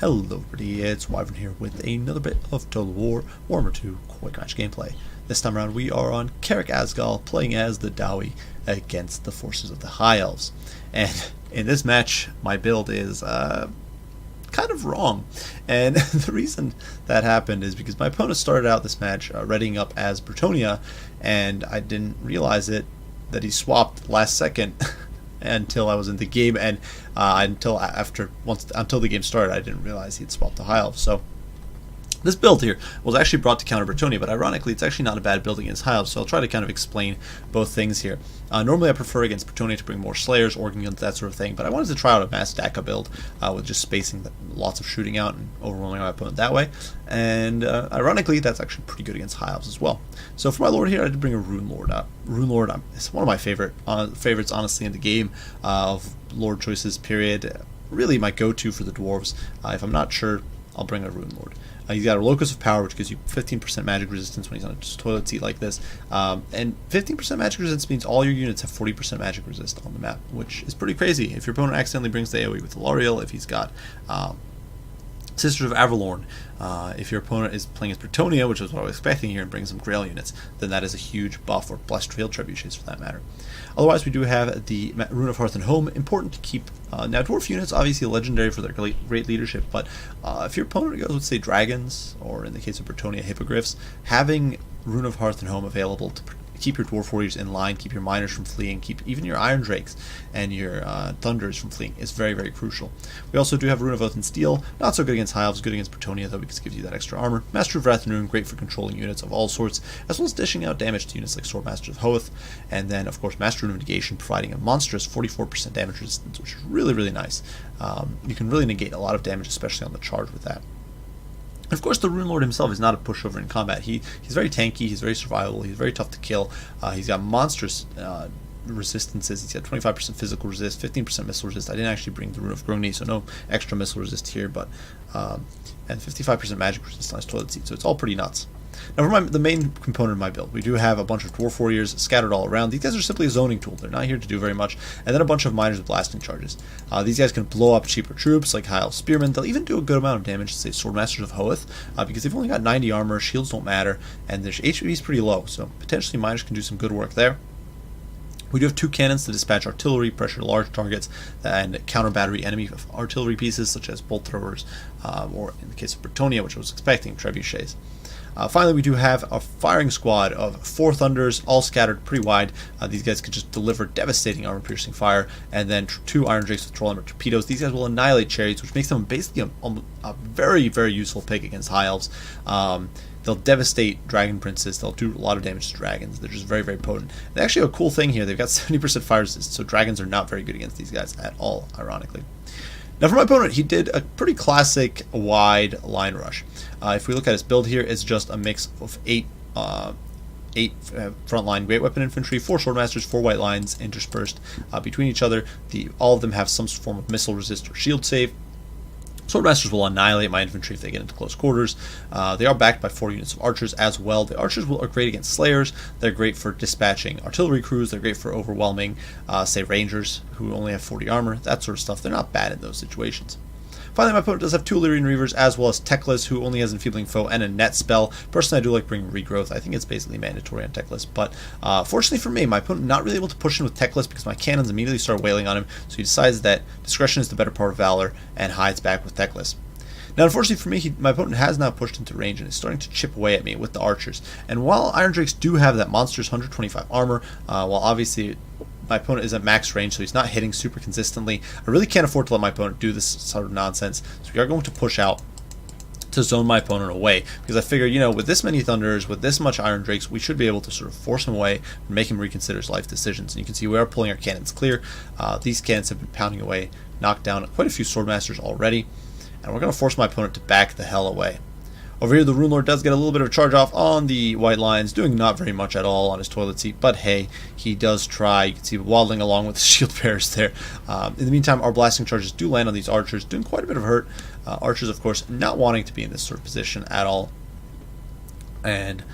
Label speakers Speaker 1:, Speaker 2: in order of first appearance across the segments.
Speaker 1: Hello everybody, it's Wyvern here with another bit of Total War Warhammer 2 quick match gameplay. This time around we are on Carrick Asgal playing as the Dowie against the forces of the High Elves. And in this match my build is kind of wrong. And the reason that happened is because my opponent started out this match readying up as Bretonia, and I didn't realize that he swapped last second until I was in the game, and until the game started I didn't realize he'd swapped to High Elves. So this build here was actually brought to counter Bretonia, but ironically it's actually not a bad build against High Elves, so I'll try to kind of explain both things here. Normally I prefer against Bretonia to bring more Slayers, Organ Guns, that sort of thing, but I wanted to try out a Mass DACA build with just spacing, lots of shooting out and overwhelming my opponent that way, and ironically that's actually pretty good against High Elves as well. So for my Lord here I did bring a Rune Lord up. Rune Lord is one of my favorites honestly in the game of Lord choices period. Really my go-to for the Dwarves. If I'm not sure, I'll bring a Rune Lord. He's got a Locus of Power, which gives you 15% magic resistance when he's on a toilet seat like this. And 15% magic resistance means all your units have 40% magic resist on the map, which is pretty crazy. If your opponent accidentally brings the AoE with Lariel, if he's got Sisters of Avalorn, if your opponent is playing as Bretonia, which is what I was expecting here, and brings some Grail units, then that is a huge buff, or Blessed Field Trebuchets for that matter. Otherwise, we do have the Rune of Hearth and Home, important to keep. Now, Dwarf units, obviously legendary for their great leadership, but if your opponent goes with, say, Dragons, or in the case of Bretonia, Hippogriffs, having Rune of Hearth and Home available to keep your Dwarf Warriors in line, keep your Miners from fleeing, keep even your Iron Drakes and your Thunders from fleeing is very, very crucial. We also do have Rune of Oath and Steel, not so good against High Elves, good against Bretonia though, because it gives you that extra armor. Master of Wrath and Rune, great for controlling units of all sorts, as well as dishing out damage to units like Swordmasters of Hoth, and then of course Master Rune of Negation, providing a monstrous 44% damage resistance, which is really, really nice. You can really negate a lot of damage, especially on the charge with that. Of course, the Rune Lord himself is not a pushover in combat. He's very tanky, he's very survivable, he's very tough to kill. He's got monstrous resistances. He's got 25% physical resist, 15% missile resist. I didn't actually bring the Rune of Grogni, so no extra missile resist here, but and 55% magic resist on his toilet seat, so it's all pretty nuts. Now for the main component of my build, we do have a bunch of Dwarf Warriors scattered all around. These guys are simply a zoning tool. They're not here to do very much. And then a bunch of Miners with blasting charges. These guys can blow up cheaper troops like High Elf Spearmen. They'll even do a good amount of damage to, say, Swordmasters of Hoth, because they've only got 90 armor, shields don't matter, and their HP is pretty low, so potentially Miners can do some good work there. We do have 2 cannons to dispatch artillery, pressure large targets, and counter battery enemy artillery pieces, such as bolt throwers, or in the case of Bretonia, which I was expecting, trebuchets. Finally, we do have a firing squad of 4 Thunders, all scattered pretty wide. These guys can just deliver devastating armor-piercing fire, and then 2 Iron Drakes with troll armor torpedoes. These guys will annihilate chariots, which makes them basically a very, very useful pick against High Elves. They'll devastate Dragon Princes. They'll do a lot of damage to dragons. They're just very, very potent. They actually have a cool thing here. They've got 70% fire resist, so dragons are not very good against these guys at all, ironically. Now for my opponent, he did a pretty classic wide line rush. If we look at his build here, it's just a mix of 8 frontline great weapon infantry, 4 swordmasters, 4 white lines interspersed between each other. All of them have some form of missile resist or shield save. Swordmasters will annihilate my infantry if they get into close quarters. They are backed by 4 units of archers as well. The archers are great against slayers. They're great for dispatching artillery crews. They're great for overwhelming, say, rangers who only have 40 armor, that sort of stuff. They're not bad in those situations. Finally, my opponent does have 2 Illyrian Reavers, as well as Teclis, who only has Enfeebling Foe and a net spell. Personally, I do like bringing Regrowth. I think it's basically mandatory on Teclis, but fortunately for me, my opponent not really able to push in with Teclis because my cannons immediately start wailing on him, so he decides that discretion is the better part of valor and hides back with Teclis. Now, unfortunately for me, my opponent has now pushed into range and is starting to chip away at me with the archers. And while Iron Drakes do have that monstrous 125 armor, while obviously my opponent is at max range, so he's not hitting super consistently, I really can't afford to let my opponent do this sort of nonsense. So we are going to push out to zone my opponent away, because I figure, you know, with this many Thunders, with this much Iron Drakes, we should be able to sort of force him away and make him reconsider his life decisions. And you can see we are pulling our cannons clear. These cannons have been pounding away, knocked down quite a few Swordmasters already, and we're going to force my opponent to back the hell away. Over here, the Rune Lord does get a little bit of a charge off on the white lines, doing not very much at all on his toilet seat, but hey, he does try. You can see waddling along with the shield bearers there. In the meantime, our blasting charges do land on these archers, doing quite a bit of hurt. Archers, of course, not wanting to be in this sort of position at all. And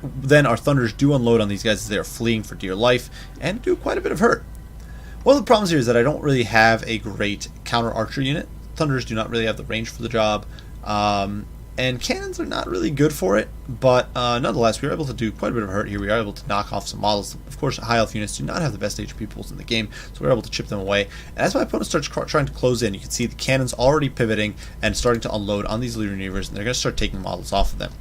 Speaker 1: then our Thunders do unload on these guys as they are fleeing for dear life, and do quite a bit of hurt. One of the problems here is that I don't really have a great counter archer unit. Thunders do not really have the range for the job. And cannons are not really good for it, but nonetheless, we were able to do quite a bit of hurt here. We are able to knock off some models. Of course, high elf units do not have the best HP pools in the game, so we were able to chip them away. And as my opponent starts trying to close in, you can see the cannons already pivoting and starting to unload on these Legion Reavers, and they're going to start taking models off of them.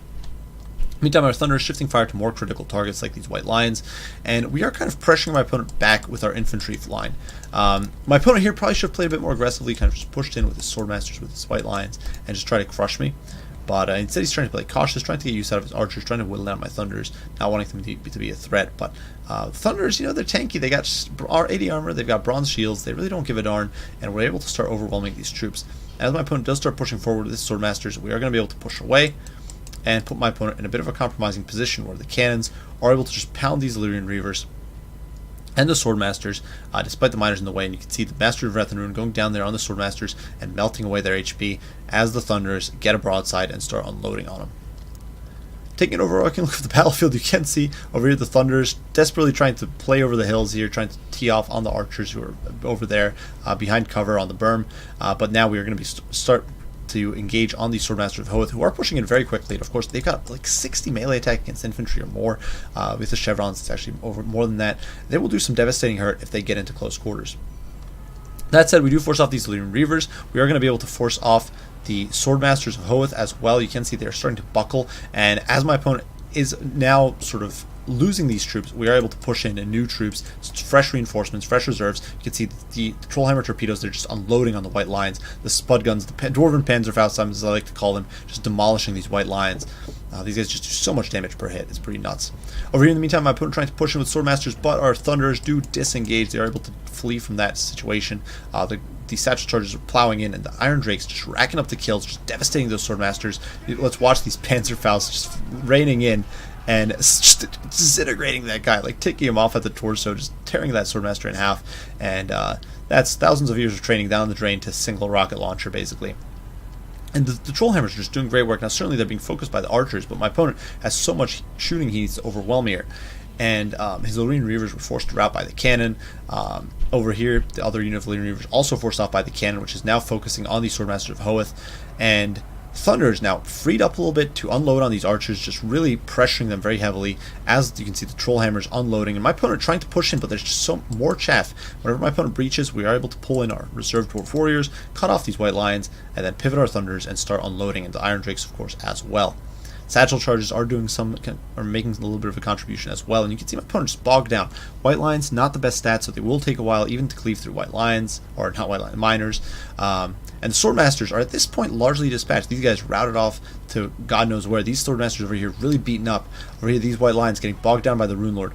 Speaker 1: Meantime, our Thunder is shifting fire to more critical targets like these White Lions, and we are kind of pressuring my opponent back with our infantry line. My opponent here probably should have played a bit more aggressively, kind of just pushed in with his Swordmasters, with his White Lions, and just try to crush me. But instead he's trying to play cautious, trying to get use out of his archers, trying to whittle down my Thunders, not wanting them to be a threat. But Thunders, you know, they're tanky. They got 80 armor, they've got bronze shields, they really don't give a darn, and we're able to start overwhelming these troops. As my opponent does start pushing forward with his Swordmasters, we are going to be able to push away and put my opponent in a bit of a compromising position where the cannons are able to just pound these Illyrian Reavers and the Swordmasters, despite the miners in the way. And you can see the Master of Wrath and Ruin going down there on the Swordmasters and melting away their HP as the Thunders get a broadside and start unloading on them. Taking an overarching look at the battlefield, you can see over here the Thunders desperately trying to play over the hills here, trying to tee off on the archers who are over there behind cover on the berm. But now we are going to be start to engage on these Swordmasters of Hoth, who are pushing in very quickly. And of course, they've got like 60 melee attack against infantry or more. With the chevrons, it's actually over more than that. They will do some devastating hurt if they get into close quarters. That said, we do force off these Illyrian Reavers. We are going to be able to force off the Swordmasters of Hoth as well. You can see they're starting to buckle, and as my opponent is now sort of losing these troops, we are able to push in new troops, fresh reinforcements, fresh reserves. You can see the Trollheimer torpedoes, they're just unloading on the White Lions. The Spud guns, the Dwarven Panzerfaust, as I like to call them, just demolishing these White Lions. These guys just do so much damage per hit, it's pretty nuts. Over here in the meantime, my opponent trying to push in with Swordmasters, but our Thunders do disengage. They are able to flee from that situation. The Satchel Chargers are plowing in, and the Iron Drakes just racking up the kills, just devastating those Swordmasters. Let's watch these Panzerfausts just raining in and just disintegrating that guy, like taking him off at the torso, just tearing that Swordmaster in half. And that's thousands of years of training down the drain to a single rocket launcher, basically. And the Trollhammers are just doing great work. Now, certainly they're being focused by the archers, but my opponent has so much shooting he needs to overwhelm here. And his Illyrian Reavers were forced to rout by the cannon. Over here, the other unit of Illyrian Reavers also forced off by the cannon, which is now focusing on the Swordmasters of Hoth. And Thunder is now freed up a little bit to unload on these archers, just really pressuring them very heavily. As you can see, the Trollhammers unloading, and my opponent trying to push in, but there's just so more chaff. Whenever my opponent breaches, we are able to pull in our reserve Dwarf Warriors, cut off these White Lions, and then pivot our Thunders and start unloading, and the Iron Drakes, of course, as well. Satchel Charges are doing making a little bit of a contribution as well, and you can see my opponent just bogged down. White Lions, not the best stats, so they will take a while even to cleave through White Lions, or not White Lions, Miners. And the Swordmasters are at this point largely dispatched. These guys routed off to God knows where. These Swordmasters over here really beaten up. Over here, these White Lions getting bogged down by the Rune Lord.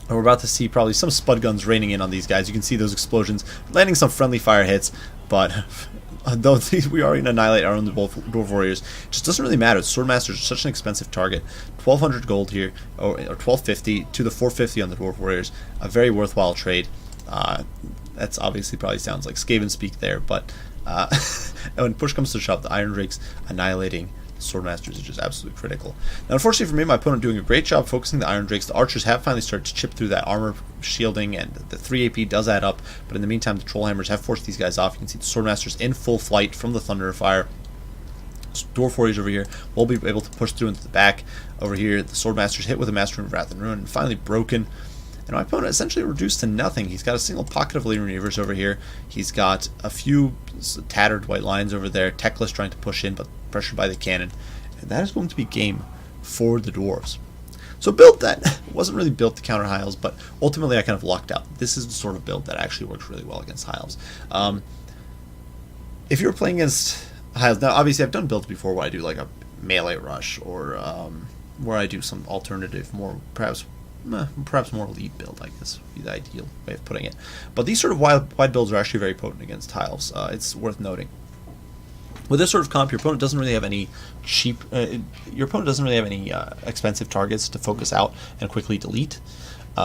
Speaker 1: And we're about to see probably some Spud guns raining in on these guys. You can see those explosions landing some friendly fire hits, but though we are going to annihilate our own Dwarf Warriors, it just doesn't really matter. The Swordmasters are such an expensive target. 1,200 gold here, or 1,250 to the 450 on the Dwarf Warriors. A very worthwhile trade. That's obviously probably sounds like Skaven speak there, but when push comes to shove, the Iron Drakes annihilating the Swordmasters is just absolutely critical. Now, unfortunately for me, my opponent doing a great job focusing the Iron Drakes. The archers have finally started to chip through that armor shielding, and the 3 AP does add up, but in the meantime, the Trollhammers have forced these guys off. You can see the Swordmasters in full flight from the Thunder Fire. Dwarf Warriors over here will be able to push through into the back. Over here, the Swordmasters hit with a Master of Wrath and Ruin, and finally broken. And my opponent essentially reduced to nothing. He's got a single pocket of Illyrian Reavers over here. He's got a few tattered White Lions over there. Teclis trying to push in, but pressured by the cannon. And that is going to be game for the Dwarves. So build that wasn't really built to counter High Elves, but ultimately I kind of lucked out. This is the sort of build that actually works really well against High Elves. If you're playing against High Elves, now obviously I've done builds before where I do like a melee rush, or where I do some alternative, more perhaps more elite build, I guess would be the ideal way of putting it. But these sort of wide builds are actually very potent against High Elves. It's worth noting. With this sort of comp, your opponent doesn't really have any expensive targets to focus out and quickly delete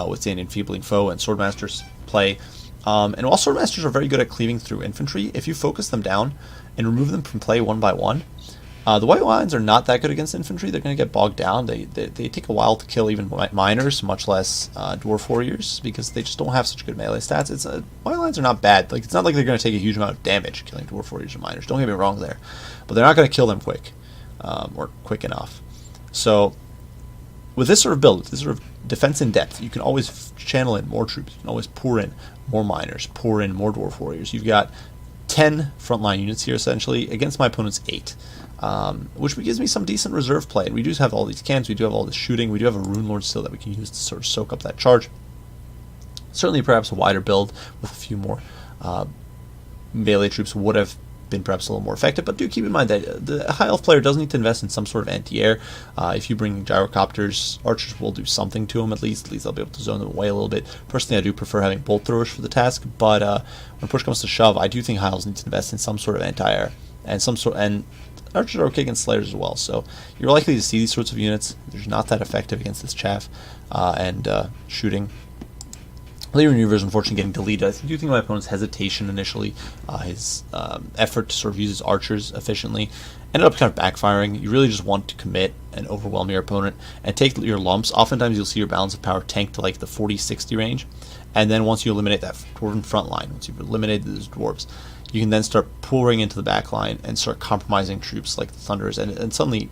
Speaker 1: within Enfeebling Foe and Swordmasters play. And while Swordmasters are very good at cleaving through infantry, if you focus them down and remove them from play one by one, The white lines are not that good against infantry. They're going to get bogged down. They take a while to kill even miners, much less dwarf warriors, because they just don't have such good melee stats. White lines are not bad. Like, it's not like they're going to take a huge amount of damage killing dwarf warriors or miners. Don't get me wrong there, but they're not going to kill them quick or quick enough. So with this sort of build, this sort of defense in depth, you can always channel in more troops. You can always pour in more miners, pour in more dwarf warriors. You've got 10 frontline units here essentially against my opponent's 8. Which gives me some decent reserve play. And we do have all these camps, we do have all this shooting, we do have a Rune Lord still that we can use to sort of soak up that charge. Certainly perhaps a wider build with a few more melee troops would have been perhaps a little more effective, but do keep in mind that the High Elf player does need to invest in some sort of anti-air. If you bring gyrocopters, archers will do something to them at least they'll be able to zone them away a little bit. Personally, I do prefer having bolt throwers for the task, but when push comes to shove, I do think High Elves need to invest in some sort of anti-air, and archers are okay against slayers as well, so you're likely to see these sorts of units. They're not that effective against this chaff, and shooting. Later maneuvers, unfortunately, getting deleted. I do think my opponent's hesitation initially, his effort to sort of use his archers efficiently, ended up kind of backfiring. You really just want to commit and overwhelm your opponent and take your lumps. Oftentimes you'll see your balance of power tank to like the 40-60 range, and then once you eliminate that dwarven front line, once you've eliminated those dwarves, you can then start pouring into the back line and start compromising troops like the Thunderers, and suddenly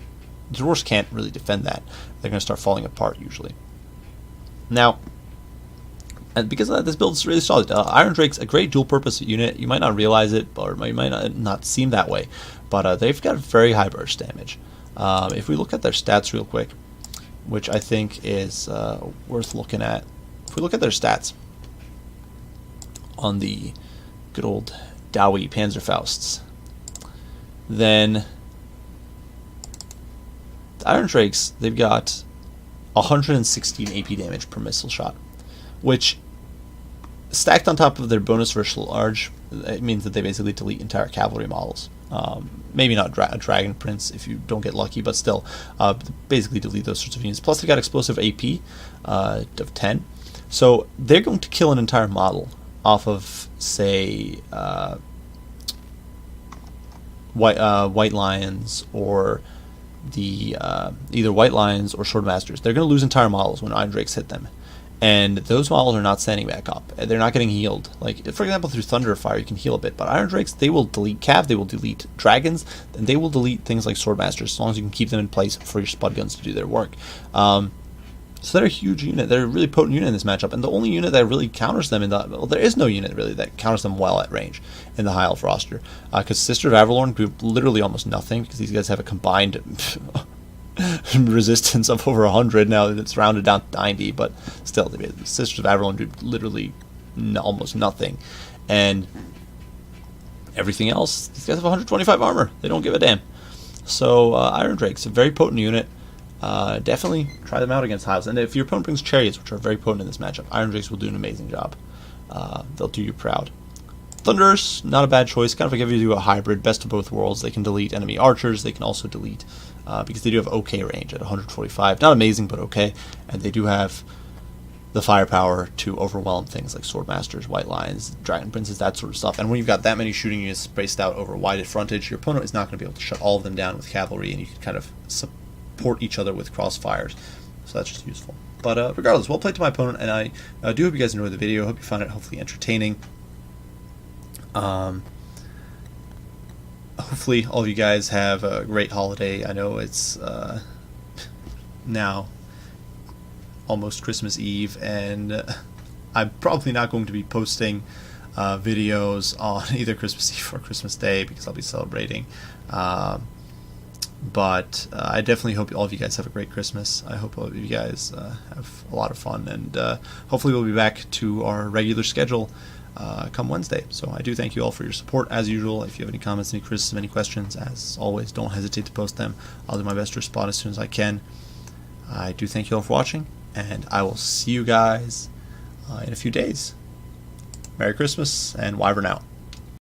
Speaker 1: the Dwarves can't really defend that. They're going to start falling apart usually. Now, and because of that, this build is really solid. Iron Drake's a great dual-purpose unit. You might not realize it, or it might not seem that way, but they've got very high burst damage. If we look at their stats real quick, which I think is worth looking at. If we look at their stats on the good old Dowie Panzerfausts, then the Iron Drakes, they've got 116 AP damage per missile shot, which stacked on top of their bonus versus large, it means that they basically delete entire cavalry models. Maybe not a Dragon Prince if you don't get lucky, but still, basically delete those sorts of units. Plus, they've got explosive AP of 10, so they're going to kill an entire model off of, say, White Lions or the either White Lions or Swordmasters. They're going to lose entire models when Iron Drakes hit them, and those models are not standing back up. They're not getting healed. Like, for example, through Thunder Fire, you can heal a bit, but Iron Drakes, they will delete Cav, they will delete Dragons, and they will delete things like Swordmasters as long as you can keep them in place for your Spud Guns to do their work. So they're a huge unit. They're a really potent unit in this matchup, and the only unit that really counters them there is no unit really that counters them well at range in the High Elf roster, because Sister of Avalorn do literally almost nothing, because these guys have a combined resistance of over 100. Now it's rounded down to 90, but still, the Sisters of Avalorn do literally almost nothing, and everything else, these guys have 125 armor. They don't give a damn. So Iron Drake's a very potent unit. Definitely try them out against High Elves. And if your opponent brings Chariots, which are very potent in this matchup, Iron Drakes will do an amazing job. They'll do you proud. Thunderers, not a bad choice. Kind of like if you do a hybrid, best of both worlds. They can delete enemy archers. They can also delete, because they do have okay range at 145. Not amazing, but okay. And they do have the firepower to overwhelm things like Swordmasters, White Lions, Dragon Princes, that sort of stuff. And when you've got that many shooting units spaced out over wide frontage, your opponent is not going to be able to shut all of them down with cavalry, and you can kind of support each other with crossfires, so that's just useful. But regardless, well played to my opponent, and I do hope you guys enjoyed the video. I hope you found it hopefully entertaining. Hopefully all of you guys have a great holiday. I know it's now almost Christmas Eve, and I'm probably not going to be posting videos on either Christmas Eve or Christmas Day because I'll be celebrating. But I definitely hope all of you guys have a great Christmas. I hope all of you guys have a lot of fun, and hopefully we'll be back to our regular schedule come Wednesday. So I do thank you all for your support as usual. If you have any comments, any criticism, any questions, as always, don't hesitate to post them. I'll do my best to respond as soon as I can. I do thank you all for watching, and I will see you guys in a few days. Merry Christmas, and Wyvern out.